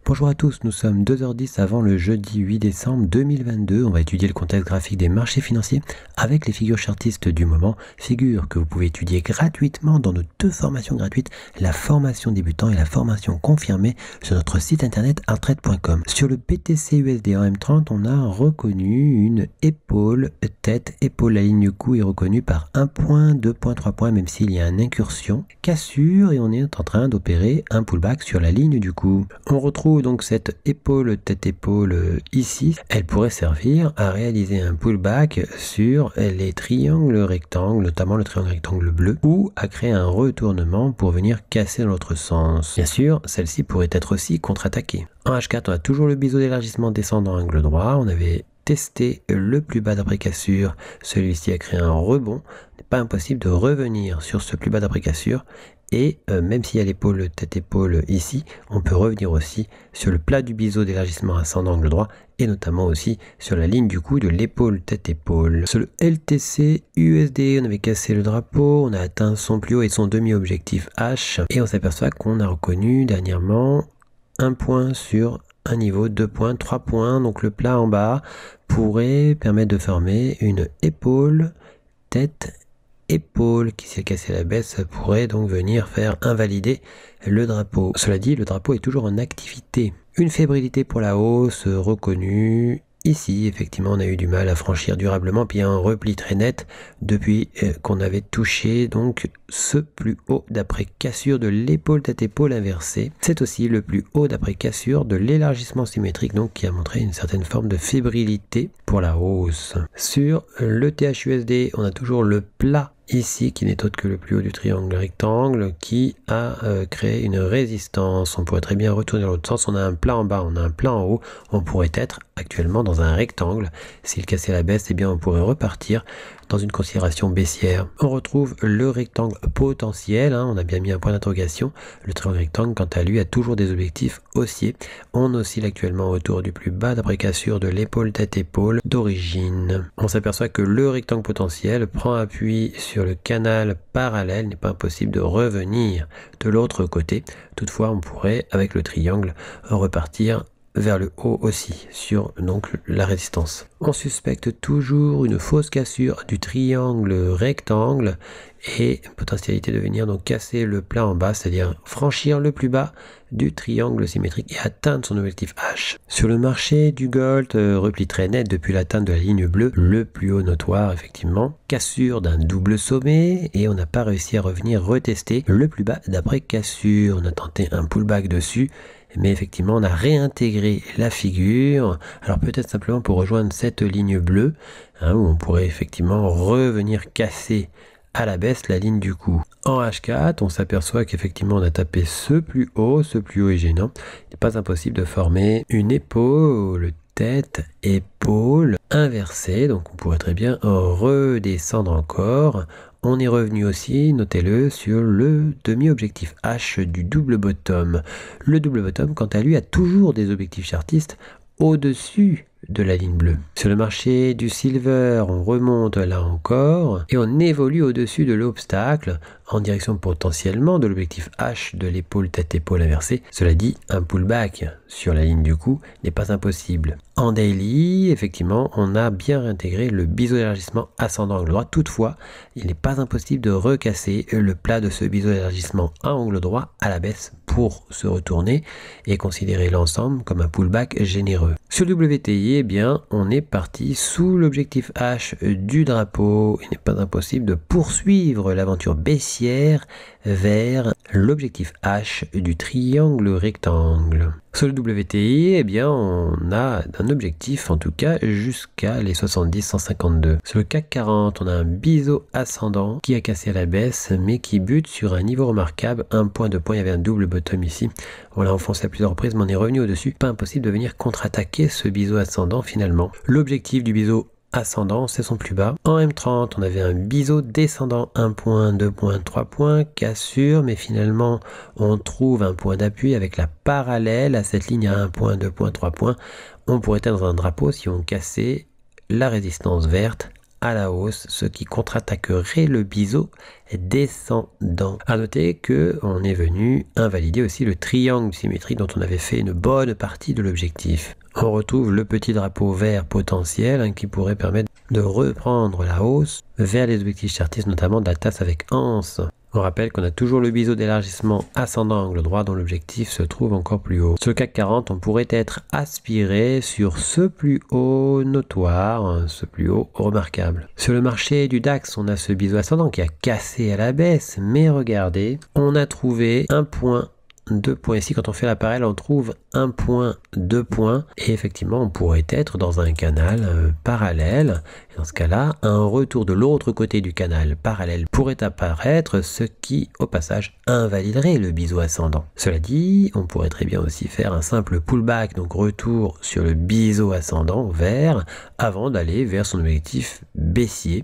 Bonjour à tous, nous sommes 2h10 avant le jeudi 8 décembre 2022. On va étudier le contexte graphique des marchés financiers avec les figures chartistes du moment. Figures que vous pouvez étudier gratuitement dans nos deux formations gratuites, la formation débutant et la formation confirmée sur notre site internet arttrade.com. Sur le BTC USD en M30, on a reconnu une épaule, tête, épaule. La ligne du coup est reconnue par 1 point, 2 points, 3 points, même s'il y a une incursion. Cassure et on est en train d'opérer un pullback sur la ligne du coup. On retrouve donc cette épaule, tête-épaule ici. Elle pourrait servir à réaliser un pullback sur les triangles rectangles, notamment le triangle rectangle bleu, ou à créer un retournement pour venir casser dans l'autre sens. Bien sûr, celle-ci pourrait être aussi contre-attaquée. En H4, on a toujours le biseau d'élargissement descendant angle droit. On avait testé le plus bas d'après cassure. Celui-ci a créé un rebond. Il n'est pas impossible de revenir sur ce plus bas d'après cassure. Et même s'il y a l'épaule tête-épaule ici, on peut revenir aussi sur le plat du biseau d'élargissement ascendant angle droit et notamment aussi sur la ligne du coup de l'épaule tête-épaule. Sur le LTC USD, on avait cassé le drapeau, on a atteint son plus haut et son demi-objectif H et on s'aperçoit qu'on a reconnu dernièrement un point sur un niveau, 2 points, 3 points. Donc le plat en bas pourrait permettre de former une épaule tête épaule qui, si elle cassait la baisse, pourrait donc venir faire invalider le drapeau. Cela dit, le drapeau est toujours en activité. Une fébrilité pour la hausse reconnue. Ici, effectivement, on a eu du mal à franchir durablement, puis un repli très net depuis qu'on avait touché donc ce plus haut d'après cassure de l'épaule tête-épaule inversée. C'est aussi le plus haut d'après cassure de l'élargissement symétrique, donc qui a montré une certaine forme de fébrilité pour la hausse. Sur le THUSD, on a toujours le plat ici qui n'est autre que le plus haut du triangle rectangle qui a créé une résistance. On pourrait très bien retourner dans l'autre sens. On a un plat en bas, on a un plat en haut. On pourrait être actuellement dans un rectangle. S'il cassait la baisse, eh bien on pourrait repartir dans une considération baissière. On retrouve le rectangle potentiel, on a bien mis un point d'interrogation. Le triangle rectangle, quant à lui, a toujours des objectifs haussiers. On oscille actuellement autour du plus bas d'après cassure de l'épaule tête-épaule d'origine. On s'aperçoit que le rectangle potentiel prend appui sur le canal parallèle. Il n'est pas impossible de revenir de l'autre côté. Toutefois, on pourrait, avec le triangle, repartir vers le haut aussi, sur donc la résistance. On suspecte toujours une fausse cassure du triangle rectangle et potentialité de venir donc casser le plat en bas, c'est-à-dire franchir le plus bas du triangle symétrique et atteindre son objectif H. Sur le marché du gold, repli très net depuis l'atteinte de la ligne bleue, le plus haut notoire effectivement, cassure d'un double sommet et on n'a pas réussi à revenir retester le plus bas d'après cassure. On a tenté un pullback dessus, mais effectivement on a réintégré la figure, alors peut-être simplement pour rejoindre cette ligne bleue, où on pourrait effectivement revenir casser à la baisse la ligne du coup. En H4, on s'aperçoit qu'effectivement on a tapé ce plus haut est gênant. Il n'est pas impossible de former une épaule, tête, épaule inversée, donc on pourrait très bien redescendre encore. On est revenu aussi, notez-le, sur le demi-objectif H du double bottom. Le double bottom, quant à lui, a toujours des objectifs chartistes au-dessus de la ligne bleue. Sur le marché du silver, on remonte là encore et on évolue au-dessus de l'obstacle en direction potentiellement de l'objectif H de l'épaule tête-épaule inversée. Cela dit, un pullback sur la ligne du coup n'est pas impossible. En daily, effectivement, on a bien réintégré le biseau d'élargissement ascendant angle droit. Toutefois, il n'est pas impossible de recasser le plat de ce biseau d'élargissement à angle droit à la baisse pour se retourner et considérer l'ensemble comme un pullback généreux. Sur le WTI, eh bien, on est parti sous l'objectif H du drapeau. Il n'est pas impossible de poursuivre l'aventure baissière vers l'objectif H du triangle rectangle. Sur le WTI, eh bien, on a un objectif, en tout cas, jusqu'à les 70-152. Sur le CAC 40, on a un biseau ascendant qui a cassé à la baisse, mais qui bute sur un niveau remarquable, 1 point, 2 points, il y avait un double bottom ici. On l'a enfoncé à plusieurs reprises, mais on est revenu au-dessus. Pas impossible de venir contre-attaquer ce biseau ascendant finalement. L'objectif du biseau ascendant, c'est son plus bas. En M30, on avait un biseau descendant, 1 point, 2 points, 3 points, cassure, mais finalement, on trouve un point d'appui avec la parallèle à cette ligne à 1 point, 2 points, 3 points. On pourrait être dans un drapeau si on cassait la résistance verte à la hausse, ce qui contre-attaquerait le biseau descendant. À noter que on est venu invalider aussi le triangle symétrique dont on avait fait une bonne partie de l'objectif. On retrouve le petit drapeau vert potentiel qui pourrait permettre de reprendre la hausse vers les objectifs chartistes, notamment de la tasse avec anse. On rappelle qu'on a toujours le biseau d'élargissement ascendant angle droit dont l'objectif se trouve encore plus haut. Sur le CAC 40, on pourrait être aspiré sur ce plus haut notoire, ce plus haut remarquable. Sur le marché du DAX, on a ce biseau ascendant qui a cassé à la baisse, mais regardez, on a trouvé un point, 2 points ici. Quand on fait la parallèle, on trouve 1 point, 2 points, et effectivement on pourrait être dans un canal parallèle. Et dans ce cas-là, un retour de l'autre côté du canal parallèle pourrait apparaître, ce qui au passage invaliderait le biseau ascendant. Cela dit, on pourrait très bien aussi faire un simple pullback, donc retour sur le biseau ascendant vert, avant d'aller vers son objectif baissier.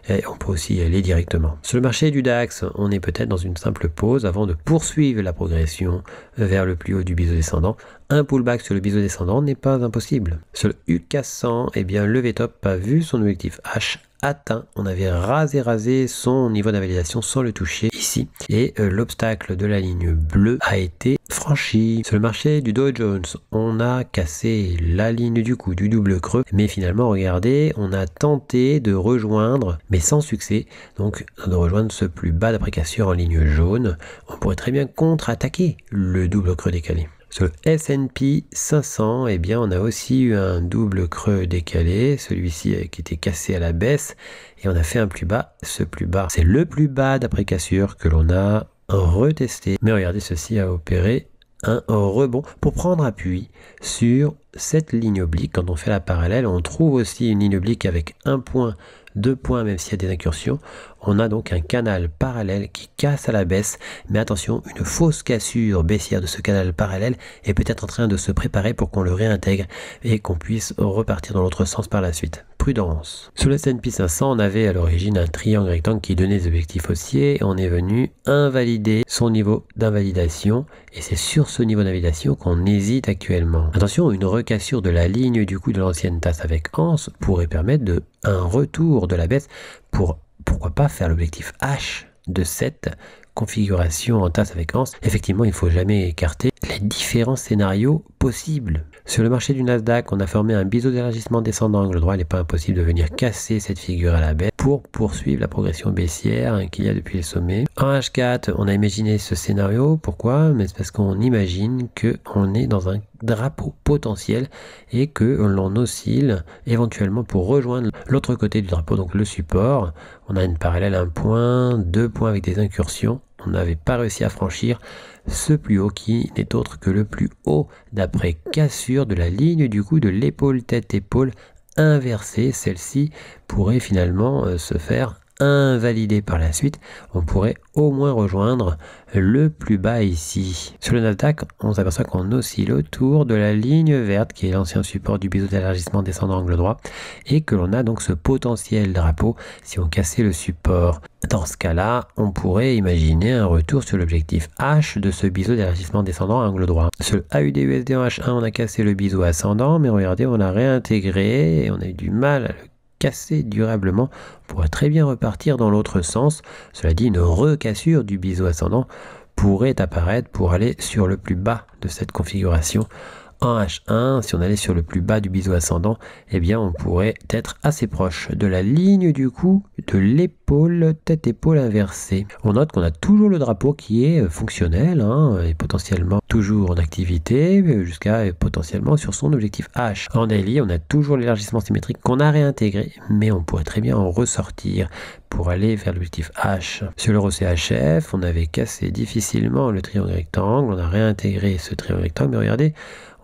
Et on peut aussi y aller directement. Sur le marché du DAX, on est peut-être dans une simple pause avant de poursuivre la progression vers le plus haut du biseau descendant. Un pullback sur le biseau descendant n'est pas impossible. Sur le UK 100, eh bien, le VTOP a vu son objectif H atteint. On avait rasé son niveau d'invalidation sans le toucher ici. Et l'obstacle de la ligne bleue a été franchi. Sur le marché du Dow Jones, on a cassé la ligne du coup du double creux. Mais finalement, regardez, on a tenté de rejoindre, mais sans succès, donc de rejoindre ce plus bas d'après cassure en ligne jaune. On pourrait très bien contre-attaquer le double creux décalé. Sur le S&P 500, eh bien, on a aussi eu un double creux décalé, celui-ci qui était cassé à la baisse, et on a fait un plus bas. Ce plus bas, c'est le plus bas d'après cassure que l'on a retesté. Mais regardez, ceci a opéré un rebond pour prendre appui sur cette ligne oblique. Quand on fait la parallèle, on trouve aussi une ligne oblique avec 1 point, 2 points, même s'il y a des incursions. On a donc un canal parallèle qui casse à la baisse, mais attention, une fausse cassure baissière de ce canal parallèle est peut-être en train de se préparer pour qu'on le réintègre et qu'on puisse repartir dans l'autre sens par la suite. Prudence. Sur le S&P 500, on avait à l'origine un triangle rectangle qui donnait des objectifs haussiers. On est venu invalider son niveau d'invalidation et c'est sur ce niveau d'invalidation qu'on hésite actuellement. Attention, une recassure de la ligne du coup de l'ancienne tasse avec anse pourrait permettre un retour de la baisse pour pourquoi pas faire l'objectif H de cette configuration en tasse avec anse. Effectivement, il ne faut jamais écarter les différents scénarios possibles. Sur le marché du Nasdaq, on a formé un biseau d'élargissement descendant angle droit. Il n'est pas impossible de venir casser cette figure à la baisse pour poursuivre la progression baissière qu'il y a depuis les sommets. En H4, on a imaginé ce scénario. Pourquoi? Mais c'est parce qu'on imagine qu'on est dans un drapeau potentiel et que l'on oscille éventuellement pour rejoindre l'autre côté du drapeau, donc le support. On a une parallèle 1 point, 2 points avec des incursions. On n'avait pas réussi à franchir ce plus haut qui n'est autre que le plus haut d'après cassure de la ligne du coup de l'épaule tête-épaule inversée. Celle-ci pourrait finalement se faire invalider par la suite. On pourrait au moins rejoindre le plus bas ici. Sur le Nasdaq, on s'aperçoit qu'on oscille autour de la ligne verte qui est l'ancien support du biseau d'élargissement descendant angle droit et que l'on a donc ce potentiel drapeau si on cassait le support. Dans ce cas-là, on pourrait imaginer un retour sur l'objectif H de ce biseau d'élargissement descendant angle droit. Sur le AUD-USD en H1, on a cassé le biseau ascendant, mais regardez, on a réintégré et on a eu du mal à le casser durablement. On pourrait très bien repartir dans l'autre sens. Cela dit, une recassure du biseau ascendant pourrait apparaître pour aller sur le plus bas de cette configuration. En H1, si on allait sur le plus bas du biseau ascendant, eh bien on pourrait être assez proche de la ligne du coup de l'épaule, tête-épaule inversée. On note qu'on a toujours le drapeau qui est fonctionnel et potentiellement toujours en activité jusqu'à potentiellement sur son objectif H. En daily, on a toujours l'élargissement symétrique qu'on a réintégré, mais on pourrait très bien en ressortir pour aller vers l'objectif H. Sur l'euro CHF, on avait cassé difficilement le triangle rectangle, on a réintégré ce triangle rectangle, mais regardez,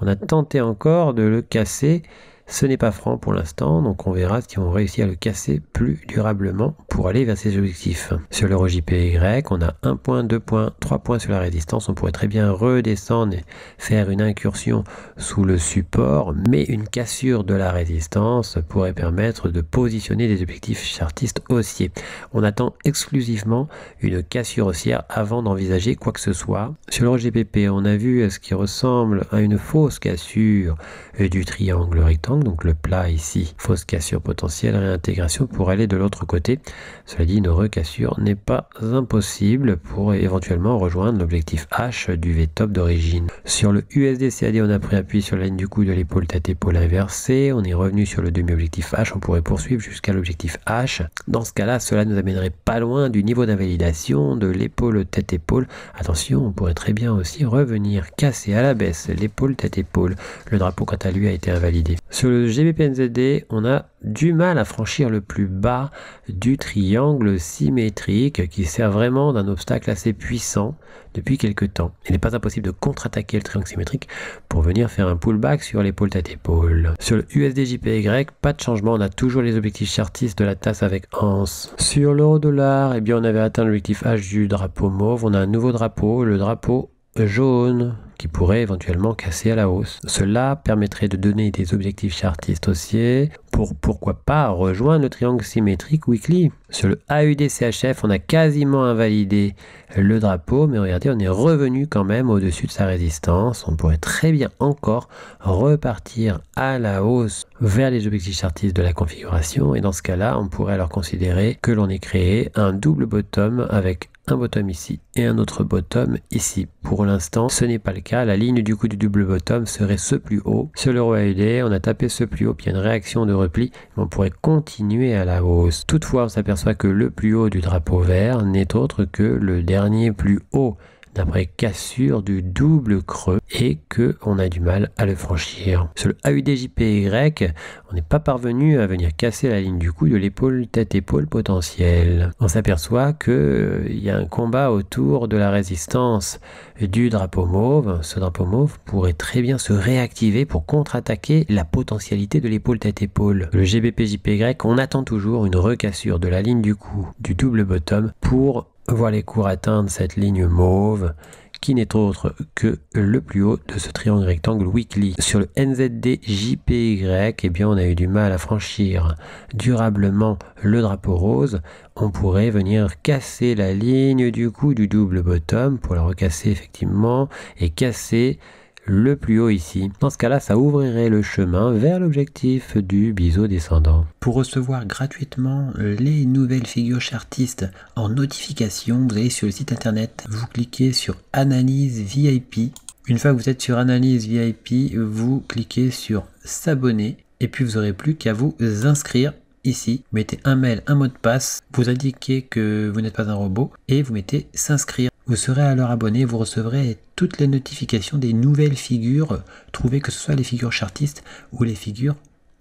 on a tenté encore de le casser. Ce n'est pas franc pour l'instant, donc on verra si on réussit à le casser plus durablement pour aller vers ses objectifs. Sur l'euro JPY, on a 1 point, 2 points, 3 points sur la résistance. On pourrait très bien redescendre et faire une incursion sous le support, mais une cassure de la résistance pourrait permettre de positionner des objectifs chartistes haussiers. On attend exclusivement une cassure haussière avant d'envisager quoi que ce soit. Sur l'euro GBP, on a vu ce qui ressemble à une fausse cassure du triangle rectangle. rectangle, donc le plat ici, fausse cassure potentielle, réintégration pour aller de l'autre côté. Cela dit, une recassure n'est pas impossible pour éventuellement rejoindre l'objectif H du V-top d'origine. Sur le USD-CAD, on a pris appui sur la ligne du coup de l'épaule tête-épaule inversée. On est revenu sur le demi-objectif H. On pourrait poursuivre jusqu'à l'objectif H. Dans ce cas-là, cela nous amènerait pas loin du niveau d'invalidation de l'épaule tête-épaule. Attention, on pourrait très bien aussi revenir casser à la baisse l'épaule tête-épaule. Le drapeau, quant à lui, a été invalidé. Sur le GBP-NZD, on a du mal à franchir le plus bas du triangle symétrique qui sert vraiment d'un obstacle assez puissant depuis quelques temps. Il n'est pas impossible de contre-attaquer le triangle symétrique pour venir faire un pullback sur l'épaule tête-épaule. Sur le USD-JPY, pas de changement, on a toujours les objectifs chartistes de la tasse avec anse. Sur l'euro-dollar, eh bien on avait atteint l'objectif H du drapeau mauve, on a un nouveau drapeau, le drapeau jaune, qui pourrait éventuellement casser à la hausse. Cela permettrait de donner des objectifs chartistes haussiers pour pourquoi pas rejoindre le triangle symétrique weekly. Sur le AUD-CHF, on a quasiment invalidé le drapeau, mais regardez, on est revenu quand même au-dessus de sa résistance. On pourrait très bien encore repartir à la hausse vers les objectifs chartistes de la configuration, et dans ce cas-là, on pourrait alors considérer que l'on ait créé un double bottom avec un bottom ici et un autre bottom ici. Pour l'instant, ce n'est pas le cas. La ligne du coup du double bottom serait ce plus haut. Sur l'euro AUD, on a tapé ce plus haut, puis il y a une réaction de repli. On pourrait continuer à la hausse. Toutefois, on s'aperçoit que le plus haut du drapeau vert n'est autre que le dernier plus haut d'après cassure du double creux et que on a du mal à le franchir. Sur le AUD-JPY, on n'est pas parvenu à venir casser la ligne du coup de l'épaule tête-épaule potentielle. On s'aperçoit que il y a un combat autour de la résistance du drapeau mauve. Ce drapeau mauve pourrait très bien se réactiver pour contre-attaquer la potentialité de l'épaule tête-épaule. Le GBP-JPY, on attend toujours une recassure de la ligne du coup du double bottom pour voir les cours atteindre cette ligne mauve qui n'est autre que le plus haut de ce triangle rectangle weekly. Sur le NZD-JPY, eh bien on a eu du mal à franchir durablement le drapeau rose. On pourrait venir casser la ligne du coup du double bottom pour la recasser effectivement et casser le plus haut ici. Dans ce cas-là, ça ouvrirait le chemin vers l'objectif du biseau descendant. Pour recevoir gratuitement les nouvelles figures chartistes en notification, vous allez sur le site internet, vous cliquez sur Analyse VIP. Une fois que vous êtes sur Analyse VIP, vous cliquez sur S'abonner et puis vous n'aurez plus qu'à vous inscrire. Ici, vous mettez un mail, un mot de passe, vous indiquez que vous n'êtes pas un robot et vous mettez s'inscrire. Vous serez alors abonné, vous recevrez toutes les notifications des nouvelles figures trouvées, que ce soit les figures chartistes ou les figures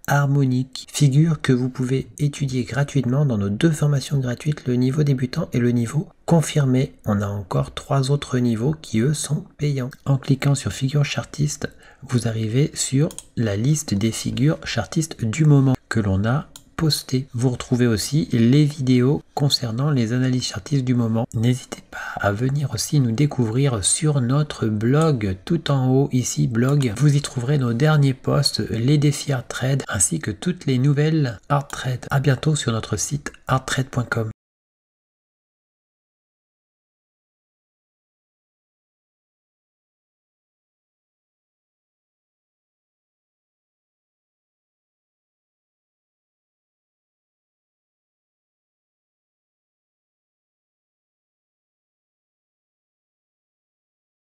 harmoniques. Figures que vous pouvez étudier gratuitement dans nos deux formations gratuites, le niveau débutant et le niveau confirmé. On a encore 3 autres niveaux qui eux sont payants. En cliquant sur figures chartistes, vous arrivez sur la liste des figures chartistes du moment que l'on a posté. Vous retrouvez aussi les vidéos concernant les analyses chartistes du moment. N'hésitez pas à venir aussi nous découvrir sur notre blog, tout en haut ici blog. Vous y trouverez nos derniers posts, les défis Hard Trade ainsi que toutes les nouvelles Hard Trade. À bientôt sur notre site hardtrade.com.